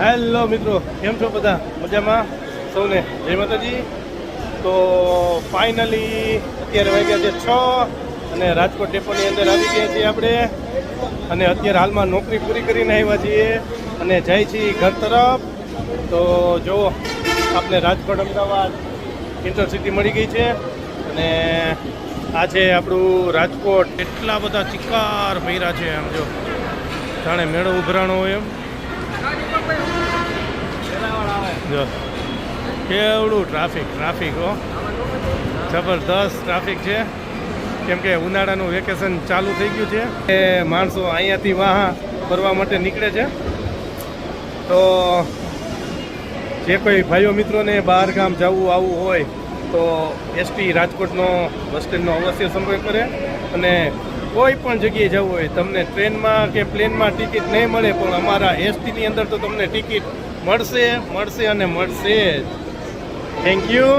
Hello મિત્રો, કેમ છો બધા? મજામાં સૌને જય માતાજી. તો ફાઇનલી અત્યારે વાગ્યા છે 6 અને રાજકોટ ડેપોની અંદર આવી ગયા છીએ આપણે. અને અત્યારે હાલમાં નોકરી પૂરી કરીને આવ્યા છીએ અને જાય છીએ ઘર તરફ. તો જુઓ, આપણે રાજકોટ અમદાવાદ ઇન્ટરસિટી મળી ગઈ છે અને આ છે આપણું રાજકોટ. એટલા બધા ચિક્કાર ભર્યા છે, આમ જો જાણે મેળો ઉભરાણો હોય એમ. જો કેવડું ટ્રાફિક હો, જબરદસ્ત ટ્રાફિક છે. કેમ કે ઉનાળાનું વેકેશન ચાલુ થઈ ગયું છે એ માણસો અહીંયાથી વાહ ફરવા માટે નીકળે છે. તો જે કોઈ ભાઈઓ મિત્રોને બહાર ગામ જવું આવવું હોય તો એસટી રાજકોટનો બસ સ્ટેન્ડનો અવશ્ય સંપર્ક કરે. અને કોઈ પણ જગ્યાએ જવું હોય, તમને ટ્રેનમાં કે પ્લેનમાં ટિકિટ નહીં મળે પણ અમારા એસટીની અંદર તો તમને ટિકિટ મળશે અને મળશે જ. Thank you.